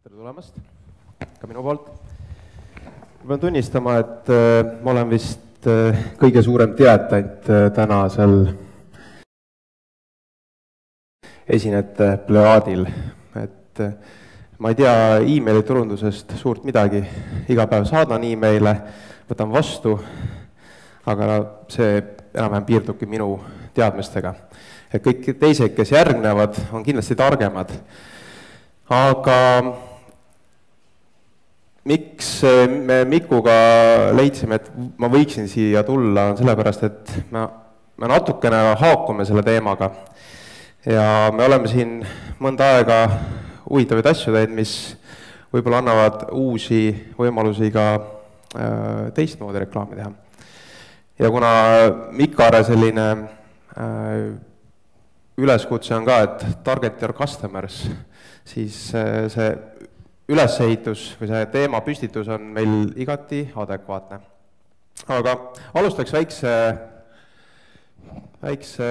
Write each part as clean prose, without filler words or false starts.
Tere tulemast ka minu poolt. Ma pean tunnistama, et ma olen vist kõige suurem teatajant tänasel esinete plejaadil. Et ma ei tea e-maili turundusest suurt midagi, iga päev saadan e-maile, võtan vastu, aga see enam-vähem piirdubki minu teadmistega. Et kõik teised, kes järgnevad, on kindlasti targemad. Aga miks me Mikuga leidsime, et ma võiksin siia tulla, on sellepärast, et me natukene haakume selle teemaga. Ja me oleme siin mõnda aega huvitavaid asju teid, mis võib-olla annavad uusi võimalusi ka teistmoodi reklaami teha. Ja kuna Mikare selline üleskutse on ka, et target your customers, siis see ülesehitus või see teema püstitus on meil igati adekvaatne. Aga alustaks väikse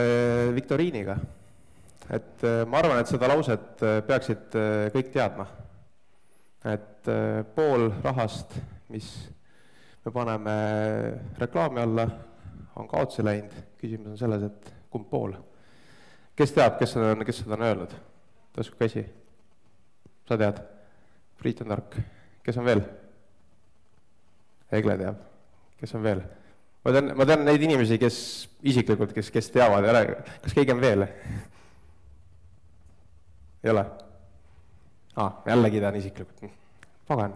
viktoriiniga. Et ma arvan, et seda lauset peaksid kõik teadma. Et pool rahast, mis me paneme reklaami alla, on kaotsi läinud. Küsimus on selles, et kumb pool. Kes teab, kes seda on öelnud? Tõsku käsi. Sa tead? Priit on tark. Kes on veel? Egle teab. Kes on veel? Ma tean neid inimesi, kes isiklikult, kes teavad. Kas keegi on veel? Ei ole? Jällegi tean isiklikult. Pagan.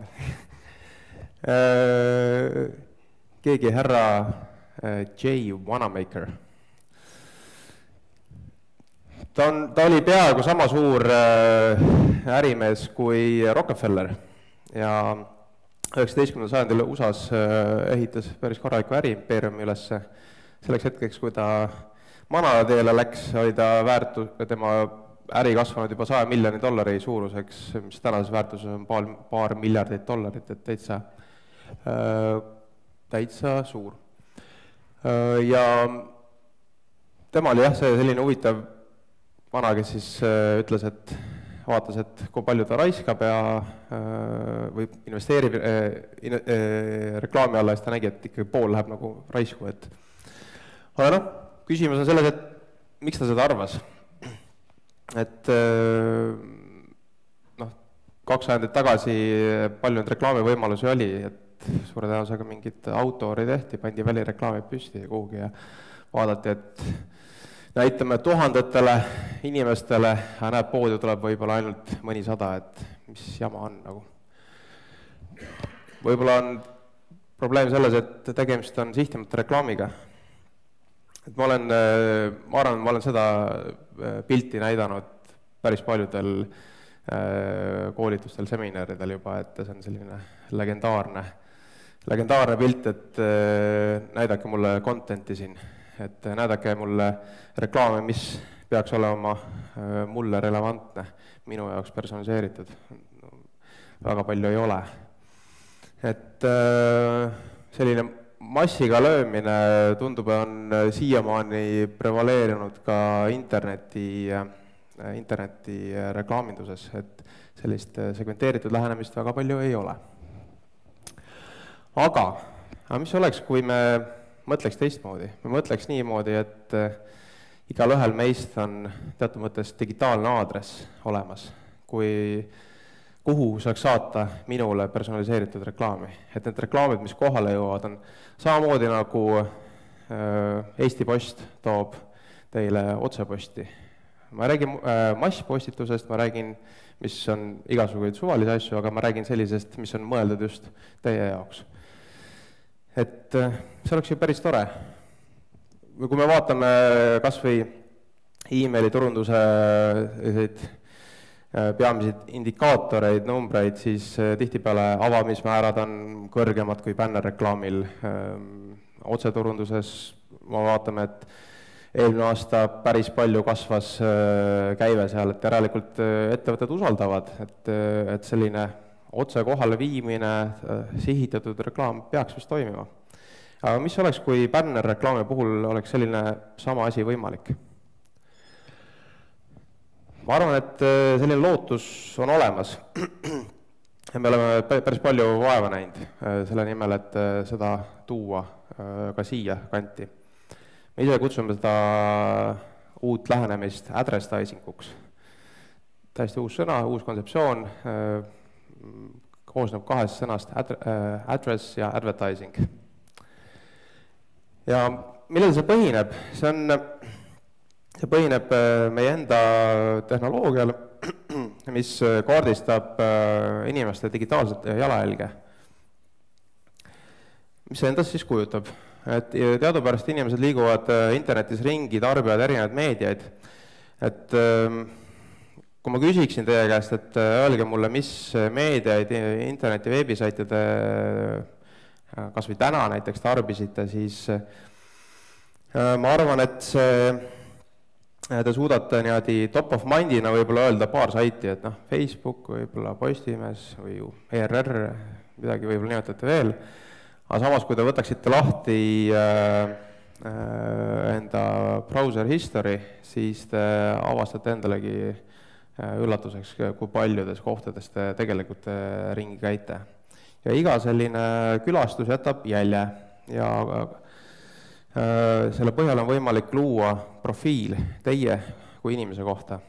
Keegi härra J. Wanamaker. Ta oli peaaegu sama suur ärimees kui Rockefeller ja 19. sajandil USA-s ehitas päris korraliku äriimpeeriumi ülesse. Selleks hetkeks, kui ta manateele läks, oli ta tema äri kasvanud juba $100 miljoni suuruseks, mis tänases väärtuses on paar miljardit dollarit, et täitsa suur. Ja tema oli selline huvitav vana, kes siis ütles, et vaatas, et kui palju ta raiskab või investeerib reklaami alla, siis ta nägi, et ikkagi pool läheb nagu raisku. Aga küsimus on selles, et miks ta seda arvas? Et 2 sajandit tagasi palju nüüd reklaamivõimalusi oli, et suure tõenäosusega mingid autori tehti, pandi välireklaami püsti ja kuhugi ja vaadati, et näitame tuhandetele inimestele, näeb poodi tuleb võib-olla ainult mõni 100, et mis jama on nagu. Võib-olla on probleem selles, et tegemist on sihtimata reklaamiga. Et ma arvan, ma olen seda pilti näidanud päris paljudel koolitustel, seminaridel juba, et see on selline legendaarne pilt, et näidake mulle contenti siin. Et näidake mulle reklaame, mis peaks olema mulle relevantne, minu jaoks personaliseeritud. Väga palju ei ole. Et selline massiga löömine tundub, on siiamaani prevaleerinud ka interneti reklaaminduses, et sellist segmenteeritud lähenemist väga palju ei ole. Aga mis oleks, kui me mõtleks teistmoodi. Me mõtleks niimoodi, et igal ühel meist on teatud mõttes digitaalne aadress olemas, kuhu saaks saata minule personaliseeritud reklaami. Et need reklaamid, mis kohale jõuavad, on samamoodi nagu Eesti Post toob teile otseposti. Ma räägin masspostitusest, ma räägin, mis on igasuguseid suvalisi asju, aga ma räägin sellisest, mis on mõeldud just teie jaoks. Et see oleks ju päris tore. Kui me vaatame kas või e-maili turunduse peamiseid indikaatoreid, numbreid, siis tihtipeale avamismäärad on kõrgemad kui bännerreklaamil. Otseturunduses ma vaatame, et eelmine aasta päris palju kasvas käive seal, et järelikult ettevõtted usaldavad, et selline otse kohale viimine, sihitatud reklaam peaks vist toimima. Aga mis oleks, kui bännerreklaami puhul oleks selline sama asi võimalik? Ma arvan, et selline lootus on olemas. ja me oleme päris palju vaeva näinud selle nimel, et seda tuua ka siia kanti. Me ise kutsume seda uut lähenemist advertising uks. Täiesti uus sõna, uus kontseptsioon, koosneb kahest sõnast address ja advertising. Ja millel see põhineb? See põhineb meie enda tehnoloogial, mis kaardistab inimeste digitaalset jalajälge. Mis see endast siis kujutab? Et teadupärast inimesed liiguvad internetis ringi, tarbivad erinevaid meediaid. Et kui ma küsiksin teie käest, et öelge mulle, mis meediaid interneti veebisaitide kas või täna näiteks tarbisite, siis ma arvan, et te suudate niimoodi top of mindina võib-olla öelda paar saiti, et Facebook, võib-olla Postimees või ERR, midagi võib-olla nimetate veel. Aga samas, kui te võtaksite lahti enda browser history, siis te avastate endalegi üllatuseks, kui paljudes kohtades te tegelikult ringi käite. Ja iga selline külastus jätab jälje ja selle põhjal on võimalik luua profiil teie kui inimese kohta,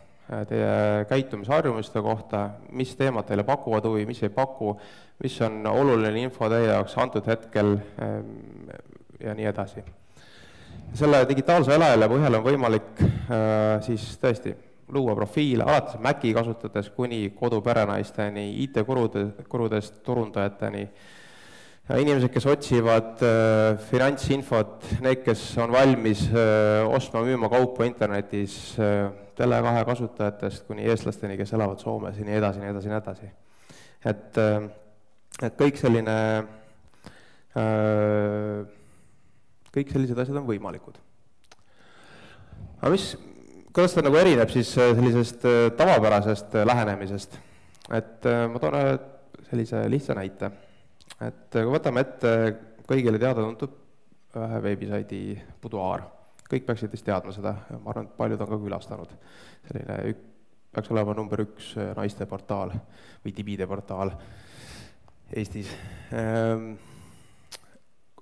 teie käitumisharjumuste kohta, mis teemad teile pakuvad huvi, mis ei paku, mis on oluline info teie jaoks antud hetkel ja nii edasi. Selle digitaalse jalajälje põhjal on võimalik siis tõesti luua profiile, alates Maci kasutades kuni koduperenaisteni, IT-kurudest turundajateni, inimesed, kes otsivad finantsinfot, need, kes on valmis ostma-müüma kaupa internetis, Tele2 kasutajatest kuni eestlasteni, kes elavad Soomes ja nii edasi, nii edasi, nii edasi. Et kõik sellised asjad on võimalikud. Aga kuidas ta nagu erineb siis sellisest tavapärasest lähenemisest? Et ma toon sellise lihtsa näite. Et kui võtame ette kõigile teada tuntud ühe veebisaidi Boudoir. Kõik peaksid vist teadma seda, ma arvan, et paljud on ka külastanud. Selline peaks olema number 1 naiste portaal või tibide portaal Eestis.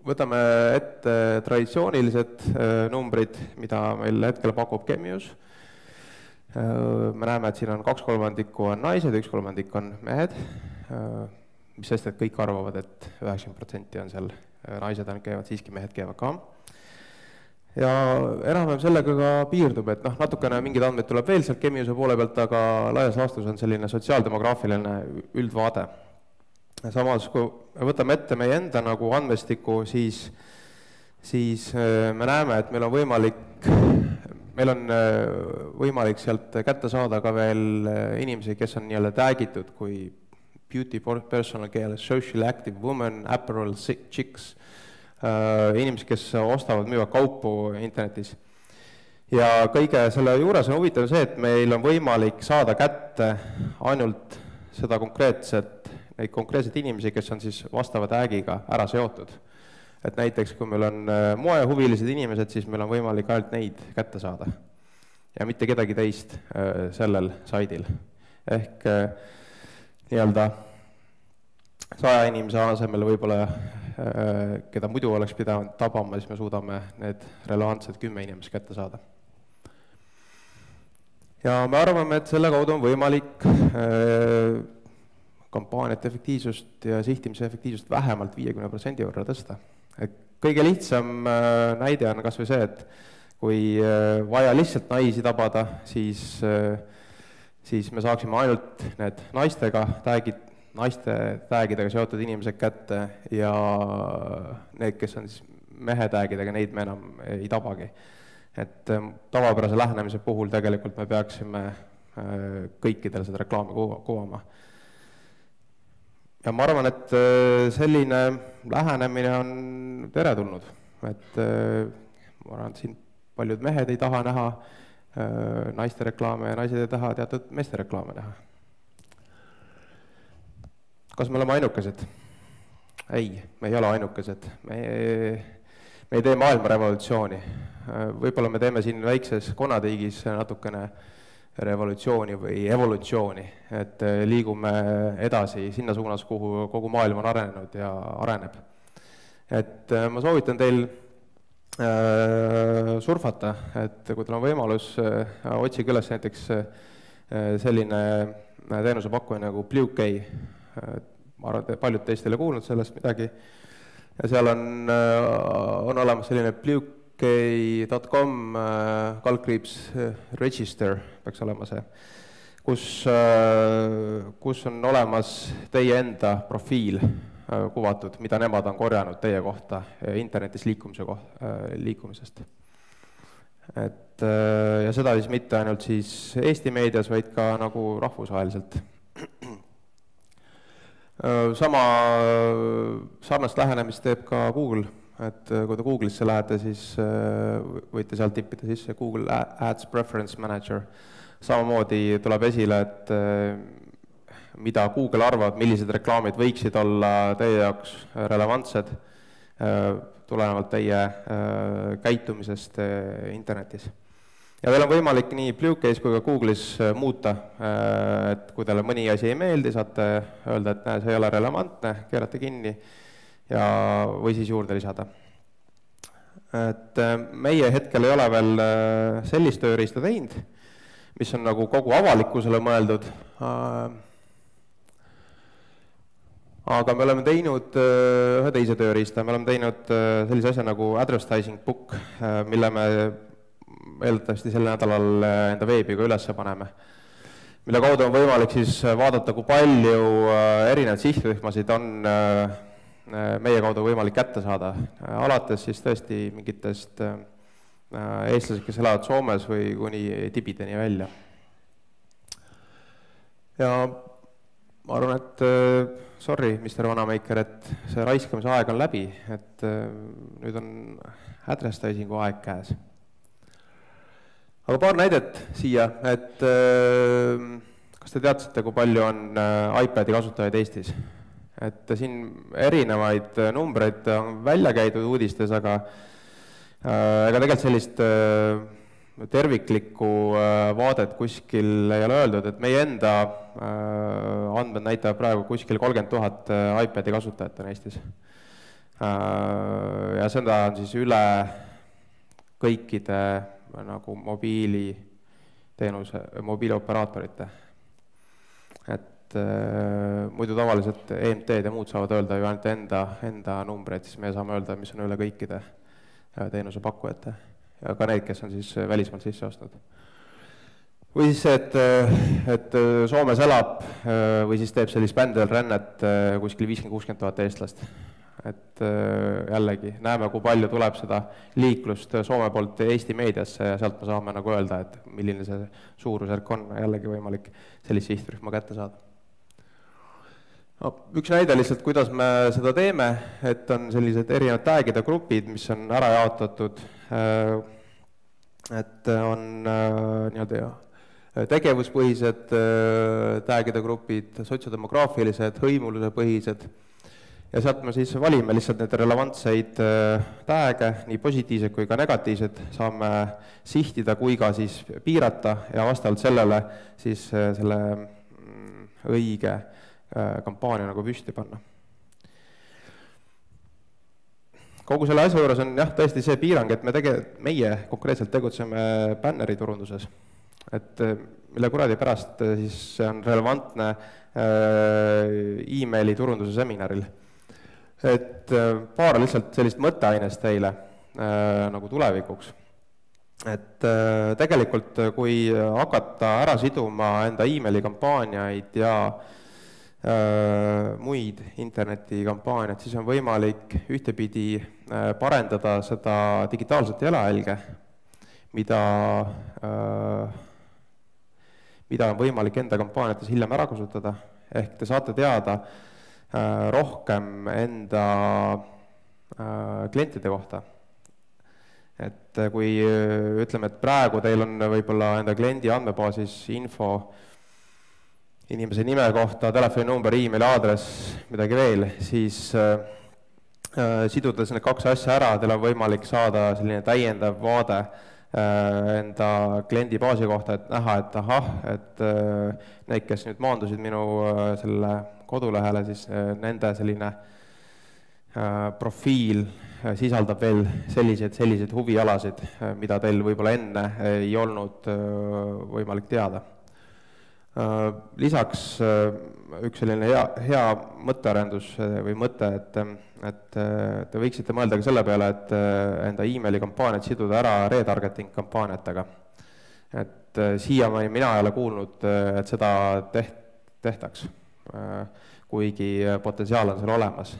Võtame ette traditsioonilised numbrid, mida meil hetkel pakub Chemius. Me näeme, et siin on 2/3 on naised, 1/3 on mehed, mis sest, et kõik arvavad, et 90% on seal naised käivad, siiski mehed käivad ka. Ja enam-vähem sellega ka piirdub, et natukene mingid andmed tuleb veel sealt Chemiuse poole pealt, aga laias laastus on selline sotsiaaldemograafiline üldvaade. Samas, kui võtame ette meie enda nagu andmestiku, siis me näeme, et meil on võimalik sealt kätte saada ka veel inimesi, kes on nii-öelda taggitud kui beauty, personal care, social active woman, apparel, chicks, inimesed, kes ostavad, müüvad kaupu internetis. Ja kõige selle juures on huvitav see, et meil on võimalik saada kätte ainult seda neid konkreetseid inimesi, kes on siis vastava tag'iga ära seotud. Et näiteks, kui meil on moehuvilised inimesed, siis meil on võimalik ainult neid kätte saada. Ja mitte kedagi teist sellel saidil. Ehk nii-öelda 100 inimese asemel võib-olla, keda muidu oleks pidanud tabama, siis me suudame need relevantsed 10 inimest kätte saada. Ja me arvame, et selle kaudu on võimalik kampaaniate efektiivsust ja sihtimise efektiivsust vähemalt 50% võrra tõsta. Kõige lihtsam näide on kas või see, et kui vaja lihtsalt naisi tabada, siis me saaksime ainult need naiste tagidega seotud inimesed kätte ja need, kes on siis mehe tagidega, neid me enam ei tabagi. Et tavapärase lähenemise puhul tegelikult me peaksime kõikidel seda reklaami kuvama. Ja ma arvan, et selline lähenemine on teretulnud. Et ma arvan, et siin paljud mehed ei taha näha naiste reklaame ja naised ei taha teatud meeste reklaame näha. Kas me oleme ainukesed? Ei, me ei ole ainukesed. Me ei tee maailma revolutsiooni. Võib-olla me teeme siin väikses konnatiigis natukene revolutsiooni või evolutsiooni, et liigume edasi sinna suunas, kuhu kogu maailm on arenenud ja areneb. Et ma soovitan teil surfata, et kui teil on võimalus, otsige üles näiteks selline teenusepakkuja nagu BlueK. Ma arvan, et paljud teist ei ole kuulnud sellest midagi. Ja seal on olemas selline BlueK.com /register peaks olema see, kus on olemas teie enda profiil kuvatud, mida nemad on korjanud teie kohta internetis liikumisest. Et, ja seda siis mitte ainult siis Eesti meedias, vaid ka nagu rahvusvaheliselt. Sarnast lähenemist teeb ka Google, et kui te Google'isse lähete, siis võite sealt tippida sisse Google Ads Preference Manager. Samamoodi tuleb esile, et mida Google arvab, millised reklaamid võiksid olla teie jaoks relevantsed tulenevalt teie käitumisest internetis. Ja teil on võimalik nii BlueK-s kui ka Google'is muuta, et kui teile mõni asi ei meeldi, saate öelda, et see ei ole relevantne, keerate kinni ja, või siis juurde lisada. Et meie hetkel ei ole veel sellist tööriista teinud, mis on nagu kogu avalikkusele mõeldud, aga me oleme teinud ühe teise tööriista, me oleme teinud sellise asja nagu Advertising Book, mille me eeldatavasti sel nädalal enda veebiga üles paneme, mille kaudu on võimalik siis vaadata, kui palju erinevaid sihtrühmasid on meie kaudu võimalik kätte saada, alates siis tõesti mingitest eestlased, kes elavad Soomes või kuni tibideni välja. Ja ma arvan, et sorry, Mr. Vanameiker, et see raiskamise aeg on läbi, et nüüd on advertisingu aeg käes. Aga paar näidet siia, et kas te teadsite, kui palju on iPadi kasutajaid Eestis? Et siin erinevaid numbreid on välja käidud uudistes, aga tegelikult sellist terviklikku vaadet kuskil ei ole öeldud, et meie enda andmed näitavad praegu kuskil 30 000 iPadi kasutajat on Eestis. Ja seda on siis üle kõikide nagu mobiilioperaatorite. Et muidu tavaliselt EMT-d ja muud saavad öelda ju ainult enda numbreid, siis me saame öelda, mis on üle kõikide teenusepakkujate ja ka neid, kes on siis välismaalt sisse ostnud. Või siis see, et Soomes elab või siis teeb sellist pendelrännet kuskil 50-60 000 eestlast. Et jällegi näeme, kui palju tuleb seda liiklust Soome poolt Eesti meediasse ja sealt me saame nagu öelda, et milline see suurusjärk on jällegi võimalik sellist sihtrühma kätte saada. No, üks näide lihtsalt, kuidas me seda teeme, et on sellised erinevad tagide grupid, mis on ära jaotatud, et on tegevuspõhised tagide grupid, sotsiodemograafilised, hõimuluse põhised. Ja sealt me siis valime lihtsalt need relevantseid tag'e, nii positiivsed kui ka negatiivsed, saame sihtida kui ka siis piirata ja vastavalt sellele siis selle õige kampaania nagu püsti panna. Kogu selle asja juures on jah, tõesti see piirang, et meie konkreetselt tegutseme bänneriturunduses, et mille kuradi pärast siis see on relevantne e-maili turunduse seminaril. Et paar lihtsalt sellist mõtteainest teile nagu tulevikuks. Et tegelikult kui hakata ära siduma enda e-maili kampaaniaid ja muid internetikampaaniaid, siis on võimalik ühtepidi parendada seda digitaalset jalajälge, mida on võimalik enda kampaaniates hiljem ära kasutada, ehk te saate teada rohkem enda klientide kohta. Et kui ütleme, et praegu teil on võib-olla enda kliendi andmebaasis info inimese nime kohta, telefoninumber, e-maili aadress, midagi veel, siis sidudes need kaks asja ära, teil on võimalik saada selline täiendav vaade enda kliendi baasi kohta, et näha, et ahah, et need, kes nüüd maandusid minu selle kodulehele, siis nende selline profiil sisaldab veel selliseid huvialasid, mida teil võib-olla enne ei olnud võimalik teada. Lisaks üks selline hea mõttearendus või mõte, et te võiksite mõelda ka selle peale, et enda emaili kampaaniat siduda ära retargeting kampaaniatega. Et siiamaani mina ei ole kuulnud, et seda tehtaks, kuigi potentsiaal on seal olemas.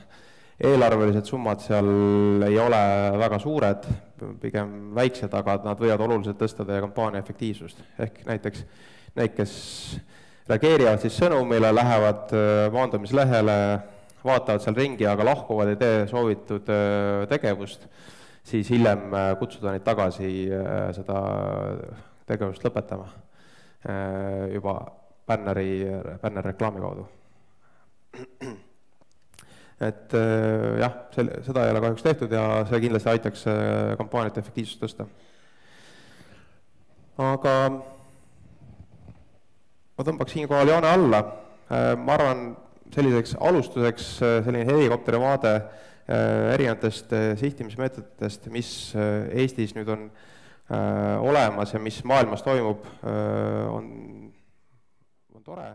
Eelarvelised summad seal ei ole väga suured, pigem väiksed, aga nad võivad oluliselt tõsta teie kampaania efektiivsust. Ehk näiteks need, kes reageerivad siis sõnumile, lähevad maandumislehele, vaatavad seal ringi, aga lahkuvad, ei tee soovitud tegevust, siis hiljem kutsuda neid tagasi seda tegevust lõpetama juba bännerreklaami kaudu. Et jah, seda ei ole kahjuks tehtud ja see kindlasti aitaks kampaaniate efektiivsust tõsta. Aga ma tõmbaks siinkohal joone alla. Ma arvan, selliseks alustuseks selline helikopteri vaade erinevatest sihtimismeetoditest, mis Eestis nüüd on olemas ja mis maailmas toimub, on tore.